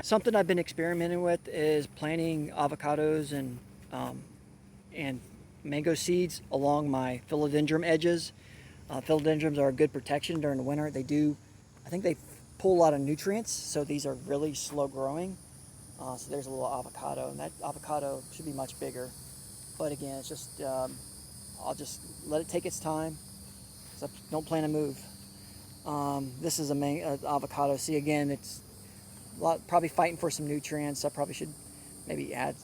Something I've been experimenting with is planting avocados and mango seeds along my philodendron edges. Philodendrons are a good protection during the winter. I think they pull a lot of nutrients, so these are really slow growing. So there's a little avocado, and that avocado should be much bigger. But again, it's just, I'll just let it take its time. So don't plan to move. This is a avocado. See, again, it's probably fighting for some nutrients. I probably should maybe add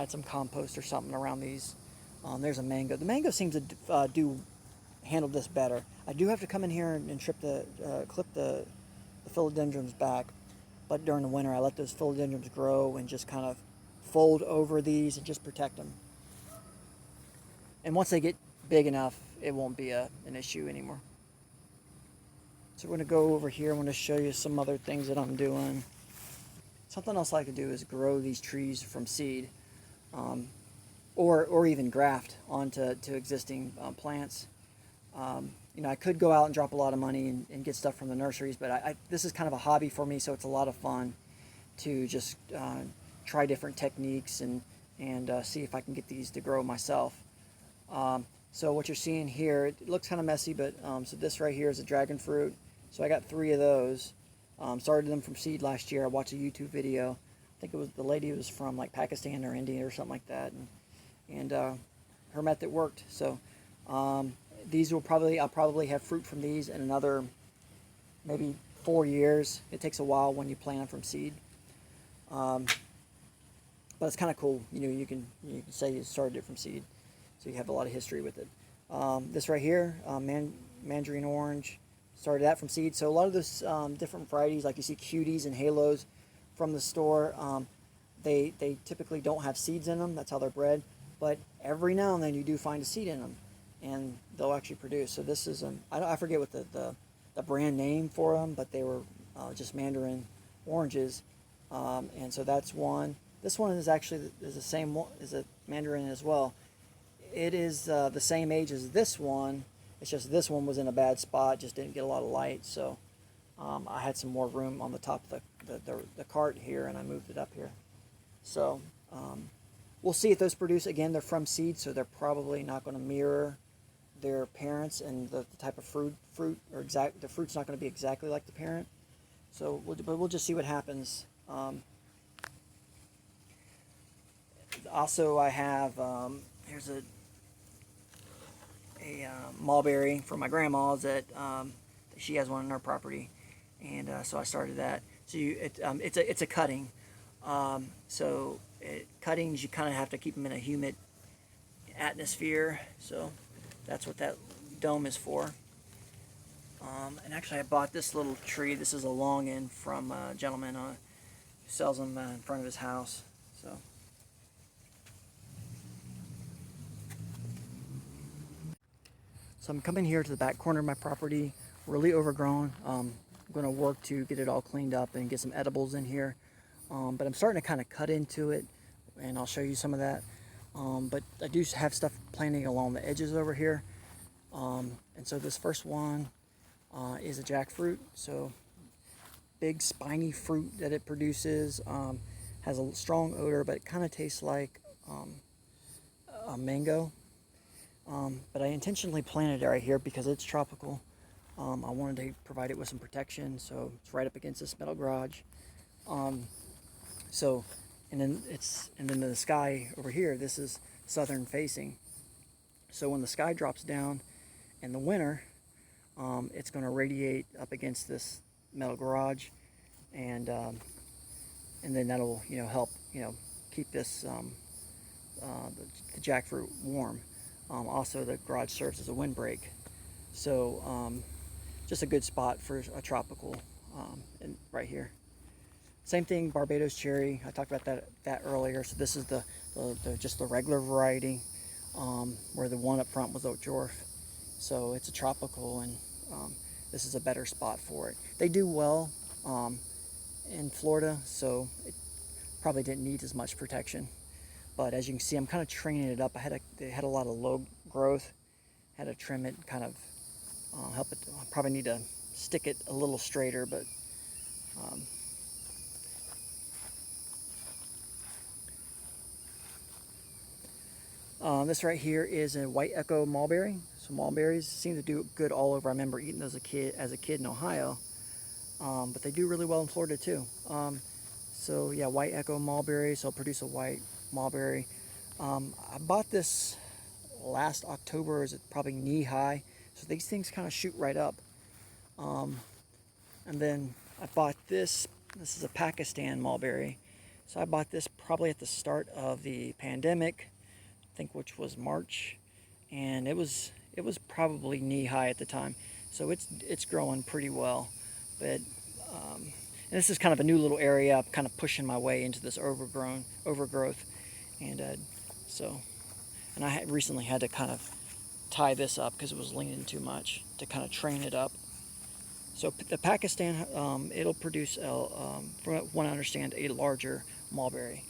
some compost or something around these. There's a mango. The mango seems to handle this better. I do have to come in here and clip the philodendrons back, but during the winter I let those philodendrons grow and just kind of fold over these and just protect them. And once they get big enough, it won't be an issue anymore. So we're going to go over here. I'm going to show you some other things that I'm doing. Something else I like to do is grow these trees from seed, or even graft onto existing plants. I could go out and drop a lot of money and get stuff from the nurseries, but this is kind of a hobby for me, so it's a lot of fun to just try different techniques and see if I can get these to grow myself. So what you're seeing here, it looks kind of messy, but so this right here is a dragon fruit. So I got 3 of those. Started them from seed last year. I watched a YouTube video. I think it was the lady was from like Pakistan or India or something like that, and her method worked. So these I'll probably have fruit from these in another maybe 4 years. It takes a while when you plant them from seed, but it's kind of cool. You can say you started it from seed, so you have a lot of history with it. This right here, mandarin orange. Started that from seed. So a lot of those different varieties, like you see cuties and halos from the store, they typically don't have seeds in them. That's how they're bred. But every now and then you do find a seed in them, and they'll actually produce. So this is I forget what the brand name for them, but they were just mandarin oranges, and so that's one. This one is actually the same one, is a mandarin as well. It is the same age as this one. It's just this one was in a bad spot, just didn't get a lot of light, so I had some more room on the top of the cart here, and I moved it up here. So we'll see if those produce. Again, they're from seed, so they're probably not going to mirror their parents, and the type of fruit or the fruit's not going to be exactly like the parent. So we'll just see what happens. Also, I have here's a mulberry from my grandma's that she has one on her property, and so I started that. So it's a cutting. Cuttings, you kind of have to keep them in a humid atmosphere. So that's what that dome is for. And actually, I bought this little tree. This is a long end from a gentleman who sells them in front of his house. So I'm coming here to the back corner of my property, really overgrown. I'm going to work to get it all cleaned up and get some edibles in here. But I'm starting to kind of cut into it, and I'll show you some of that. But I do have stuff planting along the edges over here. And so this first one is a jackfruit. So big spiny fruit that it produces. Has a strong odor, but it kind of tastes like a mango. But I intentionally planted it right here because it's tropical. I wanted to provide it with some protection, so it's right up against this metal garage. And then the sky over here, this is southern facing. So when the sky drops down in the winter, it's going to radiate up against this metal garage, and then that'll help keep this the jackfruit warm. Also, the garage serves as a windbreak, so just a good spot for a tropical, and right here. Same thing, Barbados cherry. I talked about that earlier. So this is just the regular variety, where the one up front was oak dwarf. So it's a tropical, and this is a better spot for it. They do well in Florida, so it probably didn't need as much protection. But as you can see, I'm kind of training it up. It had a lot of low growth. Had to trim it, kind of help it. I probably need to stick it a little straighter, but This right here is a white echo mulberry. So mulberries seem to do good all over. I remember eating those as a kid in Ohio, but they do really well in Florida too. So yeah, white echo mulberry. So I'll produce a white mulberry. I bought this last October. Is it probably knee high? So these things kind of shoot right up. And then I bought this. This is a Pakistan mulberry. So I bought this probably at the start of the pandemic, I think, which was March, and it was probably knee high at the time. So it's growing pretty well, but and this is kind of a new little area. I'm kind of pushing my way into this overgrowth, and and I recently had to kind of tie this up because it was leaning too much to kind of train it up. So the Pakistan, it'll produce, from what I understand, a larger mulberry.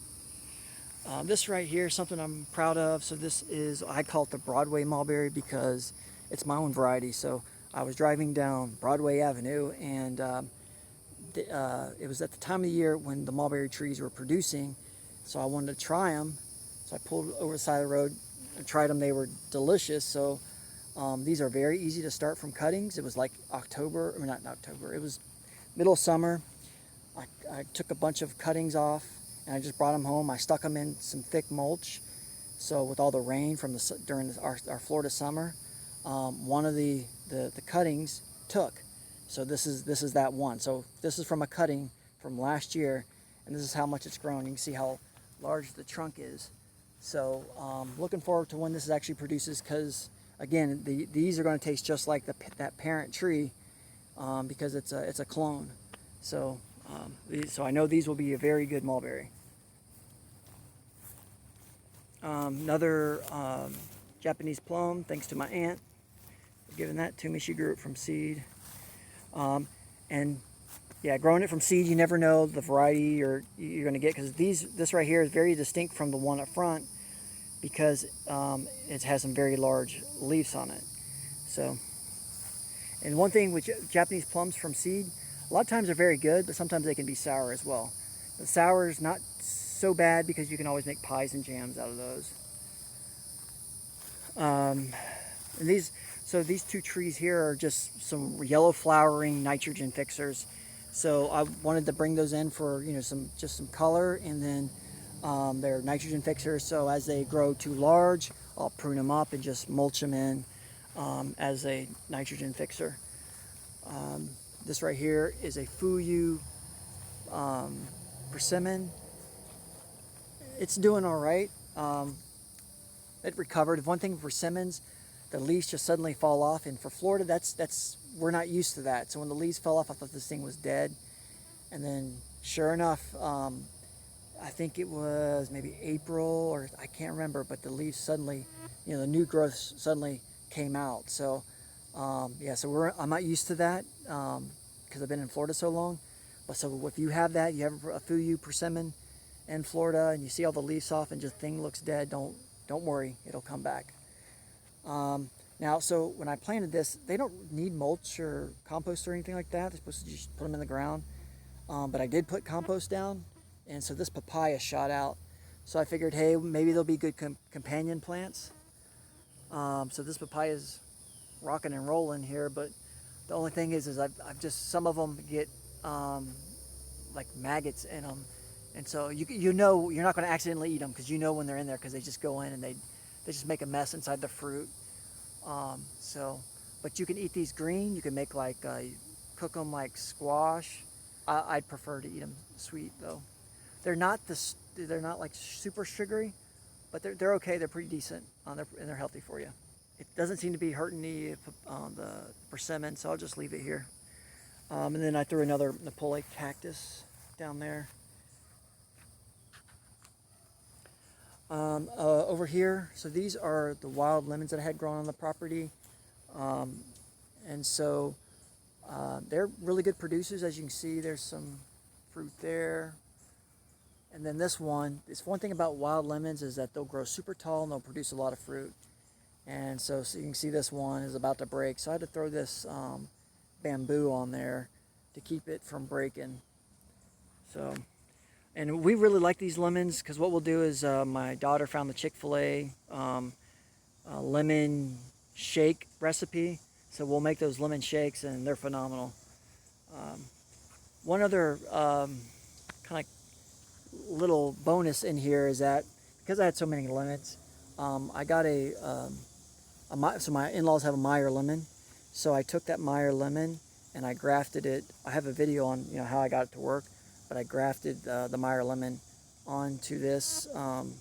This right here is something I'm proud of. So this is, I call it the Broadway mulberry because it's my own variety. So I was driving down Broadway Avenue, and it was at the time of the year when the mulberry trees were producing. So I wanted to try them. So I pulled over the side of the road and tried them. They were delicious. So these are very easy to start from cuttings. It was like October, I mean not October, it was middle of summer. I took a bunch of cuttings off and I just brought them home. I stuck them in some thick mulch. So with all the rain from during our Florida summer, one of the cuttings took. So this is that one. So this is from a cutting from last year, and this is how much it's grown. You can see how large the trunk is. So looking forward to when this actually produces, because again, these are going to taste just like that parent tree, because it's a clone. So so I know these will be a very good mulberry. Another Japanese plum, thanks to my aunt for giving that to me. She grew it from seed. And yeah, growing it from seed, you never know the variety you're going to get, because this right here is very distinct from the one up front, because it has some very large leaves on it. So, and one thing with Japanese plums from seed, a lot of times they're very good, but sometimes they can be sour as well. The sour is not so bad because you can always make pies and jams out of those. And these two trees here are just some yellow flowering nitrogen fixers. So I wanted to bring those in for just some color, and then they're nitrogen fixers. So as they grow too large, I'll prune them up and just mulch them in as a nitrogen fixer. This right here is a Fuyu persimmon. It's doing all right. It recovered. One thing for persimmons, the leaves just suddenly fall off, and for Florida, that's we're not used to that. So when the leaves fell off, I thought this thing was dead, and then sure enough, I think it was maybe April, or I can't remember, but the leaves suddenly, the new growth suddenly came out. So yeah, so I'm not used to that because I've been in Florida so long. But so if you have that, you have a Fuyu persimmon in Florida, and you see all the leaves off and just thing looks dead, don't worry, it'll come back. Now, so when I planted this, they don't need mulch or compost or anything like that. They're supposed to just put them in the ground. But I did put compost down, and so this papaya shot out. So I figured, hey, maybe they'll be good companion plants. So this papaya is rocking and rolling here, but the only thing is I've just, some of them get like maggots in them, and so you know you're not going to accidentally eat them, because you know when they're in there, because they just go in and they just make a mess inside the fruit. But you can eat these green. You can make cook them like squash. I'd prefer to eat them sweet though. They're not like super sugary, but they're okay. They're pretty decent, and they're healthy for you. It doesn't seem to be hurting the persimmon, so I'll just leave it here. And then I threw another Napoleon cactus down there. Over here, so these are the wild lemons that I had grown on the property. And so they're really good producers. As you can see, there's some fruit there. And then this one thing about wild lemons is that they'll grow super tall and they'll produce a lot of fruit. And so you can see this one is about to break. So I had to throw this bamboo on there to keep it from breaking. So And we really like these lemons because what we'll do is my daughter found the Chick-fil-A lemon shake recipe. So we'll make those lemon shakes and they're phenomenal. Um, One other kind of little bonus in here is that because I had so many lemons, I got so my in-laws have a Meyer lemon. So I took that Meyer lemon and I grafted it. I have a video on how I got it to work, but I grafted the Meyer lemon onto this, and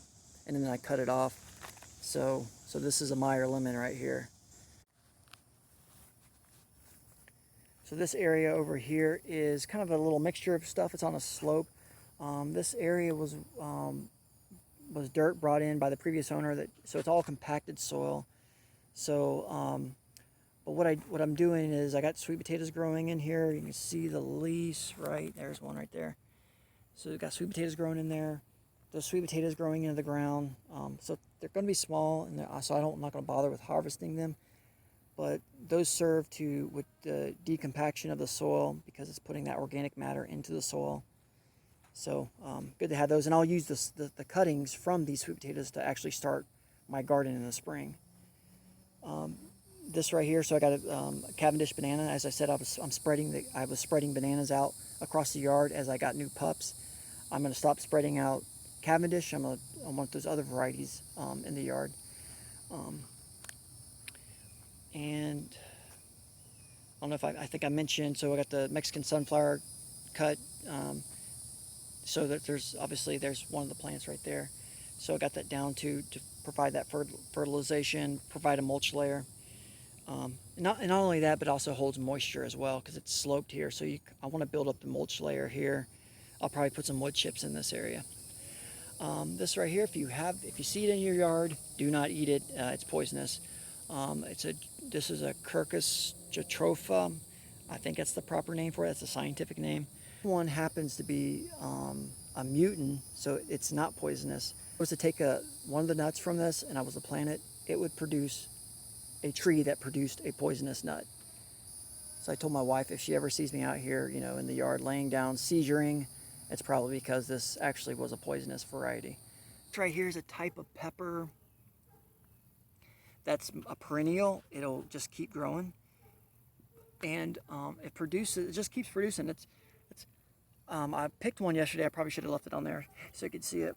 then I cut it off. So this is a Meyer lemon right here. So this area over here is kind of a little mixture of stuff. It's on a slope. This area was dirt brought in by the previous owner. So it's all compacted soil. So, but what I'm doing is I got sweet potatoes growing in here. You can see the leaves right there's one right there. So we've got sweet potatoes growing in there. Those sweet potatoes growing into the ground. So they're going to be small, and so I'm not going to bother with harvesting them. But those serve with the decompaction of the soil because it's putting that organic matter into the soil. So good to have those, and I'll use the cuttings from these sweet potatoes to actually start my garden in the spring. This right here, so I got a Cavendish banana. As I said, I was spreading bananas out across the yard as I got new pups. I'm going to stop spreading out Cavendish. I want those other varieties in the yard. And I don't know if I think I mentioned, so I got the Mexican sunflower cut. So that there's one of the plants right there. So I got that down to provide that fertilization, provide a mulch layer. Not only that, but also holds moisture as well because it's sloped here. So I want to build up the mulch layer here. I'll probably put some wood chips in this area. This right here, if you see it in your yard, do not eat it. It's poisonous. This is a Quercus jatropha. I think that's the proper name for it. That's the scientific name. One happens to be a mutant, so it's not poisonous. If I was to take one of the nuts from this and I was to plant it, it would produce a tree that produced a poisonous nut. So I told my wife if she ever sees me out here, in the yard laying down, seizuring, it's probably because this actually was a poisonous variety. This right here is a type of pepper that's a perennial. It'll just keep growing, and it just keeps producing. I picked one yesterday. I probably should have left it on there so you could see it.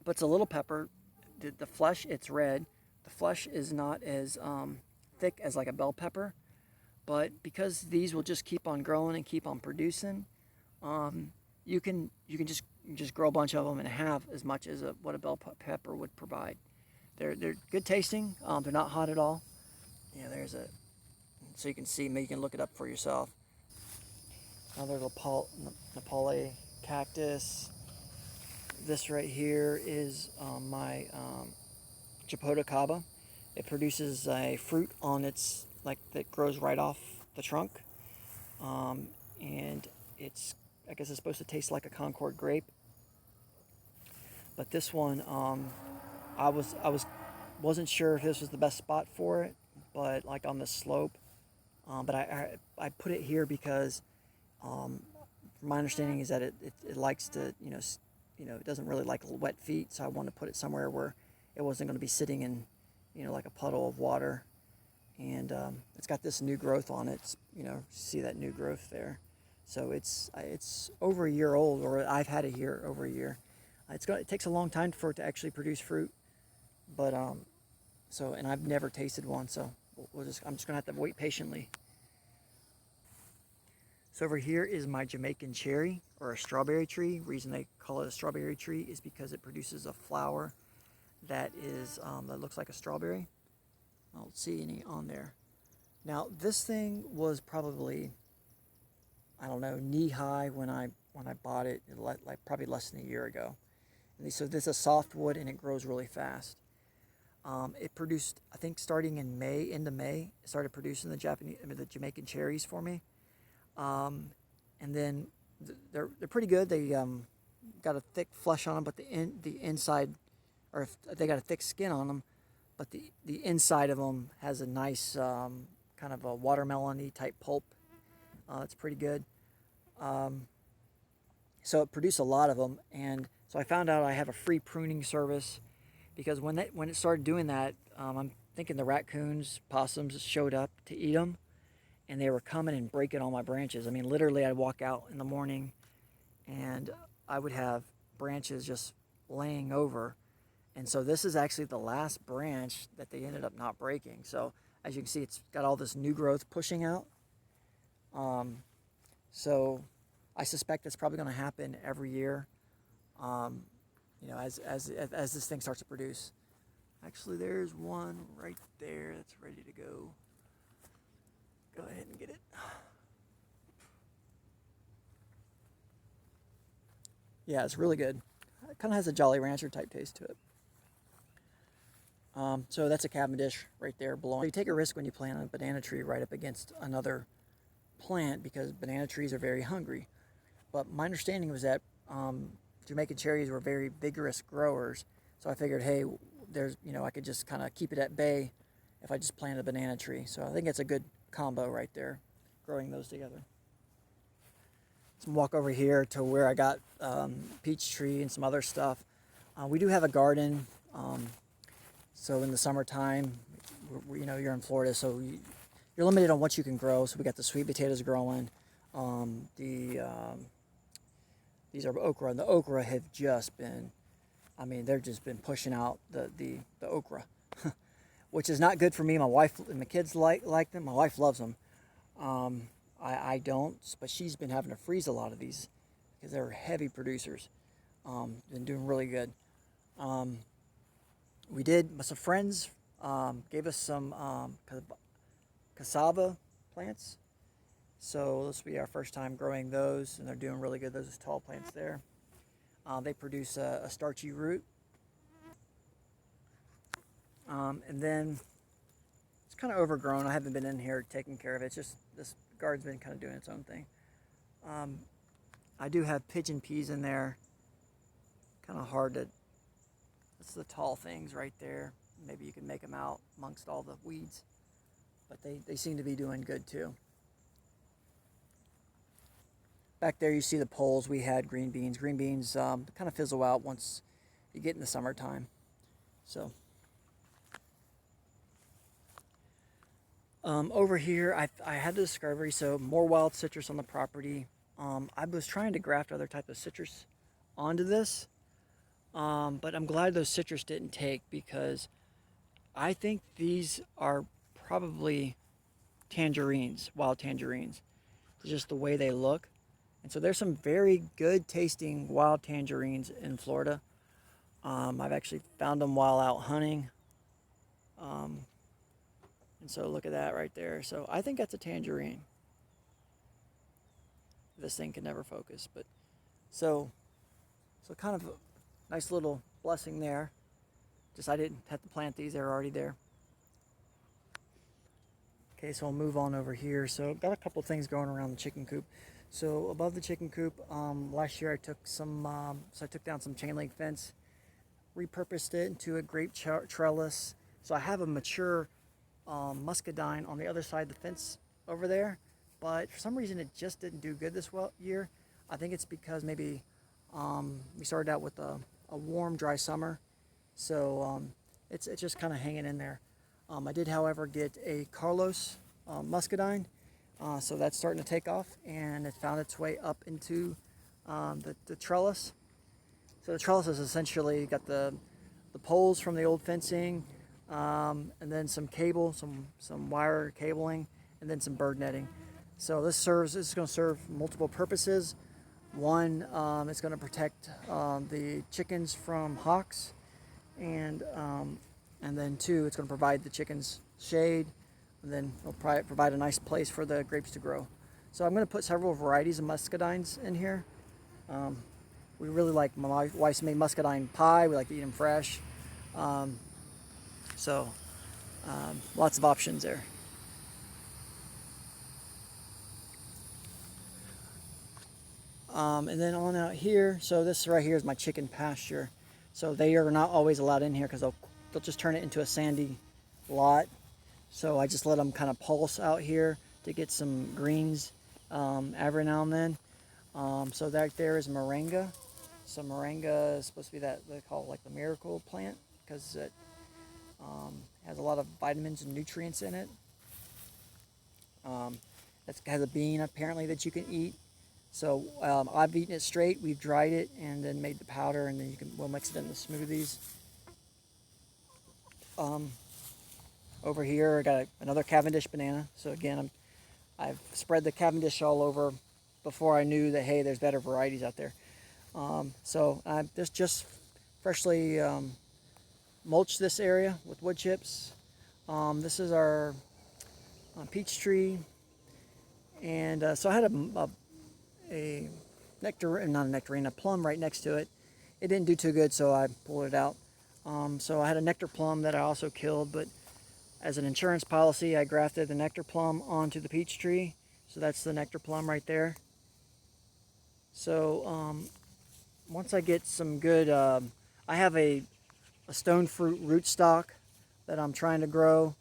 But it's a little pepper. The flesh, it's red. The flesh is not as thick as like a bell pepper, but because these will just keep on growing and keep on producing, you can just grow a bunch of them and have as much as what a bell pepper would provide. They're good tasting. They're not hot at all. So you can see. Maybe you can look it up for yourself. Another Nepal cactus. This right here is my Japota. It produces a fruit on its that grows right off the trunk, and I guess it's supposed to taste like a Concord grape. But this one, wasn't sure if this was the best spot for it, but like on the slope. But I put it here because my understanding is that it likes to it doesn't really like wet feet, so I want to put it somewhere where it wasn't going to be sitting in like a puddle of water. And it's got this new growth on it. See that new growth there. So it's over a year old, or I've had it here over a year. It takes a long time for it to actually produce fruit, but and I've never tasted one, so I'm just gonna have to wait patiently. So over here is my Jamaican cherry, or a strawberry tree. The reason they call it a strawberry tree is because it produces a flower that looks like a strawberry. I don't see any on there. Now this thing was probably, I don't know, knee high when I bought it, like probably less than a year ago. And so this is a softwood and it grows really fast. It produced, I think, starting in May, into May, it started producing the Jamaican cherries for me. And then they're pretty good. They got a thick flesh on them, but the inside, or if they got a thick skin on them, but the inside of them has a nice kind of a watermelon-y type pulp. It's pretty good. So it produced a lot of them, and so I found out I have a free pruning service, because when it started doing that, I'm thinking the raccoons, possums showed up to eat them, and they were coming and breaking all my branches. I mean, literally, I'd walk out in the morning, and I would have branches just laying over. And so this is actually the last branch that they ended up not breaking. So as you can see, it's got all this new growth pushing out. So I suspect it's probably going to happen every year, you know, as this thing starts to produce. Actually, there's one right there that's ready to go. Go ahead and get it. Yeah, it's really good. It kind of has a Jolly Rancher type taste to it. So that's a Cavendish right there blowing. You take a risk when you plant a banana tree right up against another plant, because banana trees are very hungry. But my understanding was that Jamaican cherries were very vigorous growers. So I figured, hey, there's, you know, I could just kind of keep it at bay if I just planted a banana tree. So I think it's a good combo right there, growing those together. Let's walk over here to where I got peach tree and some other stuff. We do have a garden. So in the summertime, you know, you're in Florida, so you're limited on what you can grow. So we got the sweet potatoes growing. These are okra, and the okra have just been, I mean, they've just been pushing out the okra, which is not good for me. My wife and my kids like them. My wife loves them. I don't, but she's been having to freeze a lot of these because they're heavy producers. Been doing really good. Some friends gave us some cassava plants. So this will be our first time growing those, and they're doing really good. Those are tall plants there. They produce a starchy root. And then it's kind of overgrown. I haven't been in here taking care of it. It's just this garden's been kind of doing its own thing. I do have pigeon peas in there. Kind of hard to, that's the tall things right there. Maybe you can make them out amongst all the weeds. But they seem to be doing good too. Back there you see the poles. We had green beans. Green beans kind of fizzle out once you get in the summertime. So over here I had the discovery, so more wild citrus on the property. I was trying to graft other type of citrus onto this, but I'm glad those citrus didn't take, because I think these are probably tangerines, wild tangerines. It's just the way they look. And so there's some very good tasting wild tangerines in Florida. I've actually found them while out hunting. And so look at that right there. So I think that's a tangerine. This thing can never focus, but so kind of a nice little blessing there. Just I didn't have to plant these, they're already there. Okay, so I'll move on over here. So got a couple things going around the chicken coop. So above the chicken coop, last year I took I took down some chain link fence, repurposed it into a grape trellis. So I have a mature muscadine on the other side of the fence over there, but for some reason it just didn't do good this year. I think it's because maybe we started out with a warm, dry summer, so it's just kind of hanging in there. I did, however, get a Carlos muscadine, so that's starting to take off, and it found its way up into the trellis. So the trellis is essentially got the poles from the old fencing, and then some cable, some wire cabling, and then some bird netting. So this is going to serve multiple purposes. One, it's going to protect the chickens from hawks, and then two, it's going to provide the chickens shade, and then it'll provide a nice place for the grapes to grow. So I'm going to put several varieties of muscadines in here. We really like, my wife's made muscadine pie. We like to eat them fresh. Lots of options there. And then on out here, so this right here is my chicken pasture. So they are not always allowed in here because they'll just turn it into a sandy lot. So I just let them kind of pulse out here to get some greens every now and then. So that there is moringa. So moringa is supposed to be that they call it like the miracle plant because it has a lot of vitamins and nutrients in it. It has a bean apparently that you can eat. So I've eaten it straight. We've dried it and then made the powder, and then we'll mix it in the smoothies. Over here I got another Cavendish banana. So again, I've spread the Cavendish all over before I knew that, hey, there's better varieties out there. So I just freshly mulched this area with wood chips. This is our peach tree, and so I had a a plum right next to it. It didn't do too good, so I pulled it out. So I had a nectar plum that I also killed, but as an insurance policy, I grafted the nectar plum onto the peach tree. So that's the nectar plum right there. So once I get some good, I have a stone fruit rootstock that I'm trying to grow.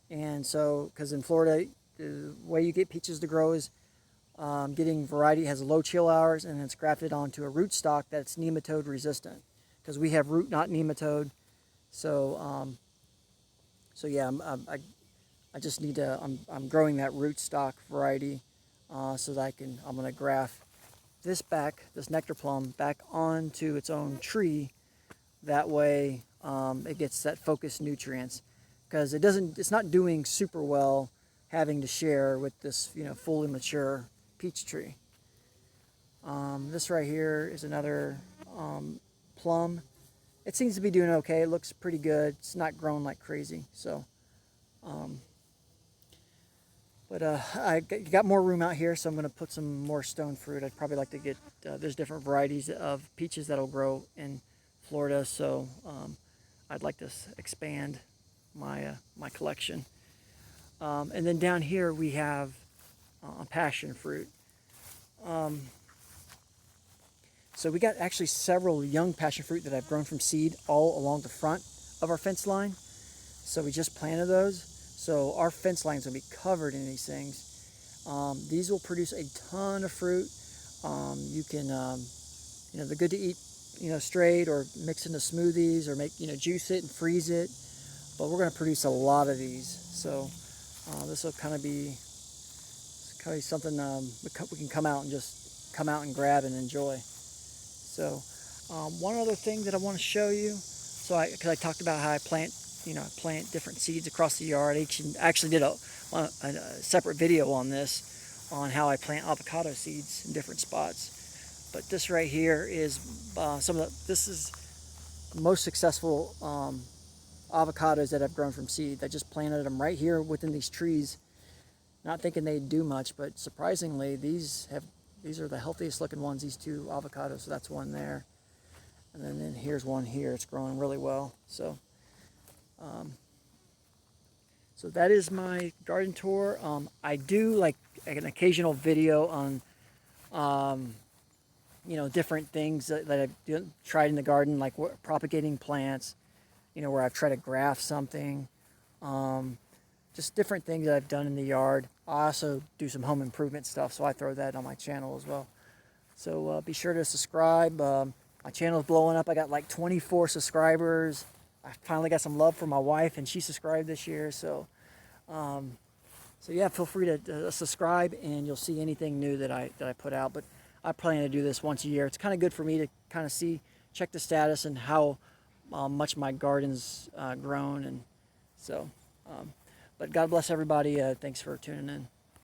And so, because in Florida, the way you get peaches to grow is getting variety has low chill hours, and it's grafted onto a rootstock that's nematode resistant. Because we have root, not nematode. So, so yeah, I just need to. I'm growing that rootstock variety so that I'm going to graft this nectar plum back onto its own tree. That way, it gets that focused nutrients. Because it's not doing super well having to share with this, fully mature peach tree. This right here is another plum. It seems to be doing okay. It looks pretty good. It's not growing like crazy. So, but I got more room out here, so I'm going to put some more stone fruit. I'd probably like to get, there's different varieties of peaches that'll grow in Florida, so I'd like to expand my collection. And then down here we have passion fruit. So we got actually several young passion fruit that I've grown from seed all along the front of our fence line. So we just planted those. So our fence line is going to be covered in these things. These will produce a ton of fruit. You can, they're good to eat, straight or mix into smoothies or make, juice it and freeze it. But we're going to produce a lot of these. So this will kind of be something we can come out and grab and enjoy. So one other thing that I want to show you, because I talked about how I plant different seeds across the yard. I actually did a separate video on this, on how I plant avocado seeds in different spots. But this right here is this is the most successful avocados that I've grown from seed. I just planted them right here within these trees, not thinking they'd do much, but surprisingly these are the healthiest looking ones, these two avocados. So that's one there, and then here's one here. It's growing really well. So so that is my garden tour. I do like an occasional video on different things that I've tried in the garden, like propagating plants, where I've tried to graft something, just different things that I've done in the yard. I also do some home improvement stuff, so I throw that on my channel as well. So be sure to subscribe. My channel is blowing up. I got like 24 subscribers. I finally got some love from my wife, and she subscribed this year. So, so yeah, feel free to subscribe, and you'll see anything new that I put out. But I plan to do this once a year. It's kind of good for me to kind of check the status and how much my garden's grown, and so. But God bless everybody. Thanks for tuning in.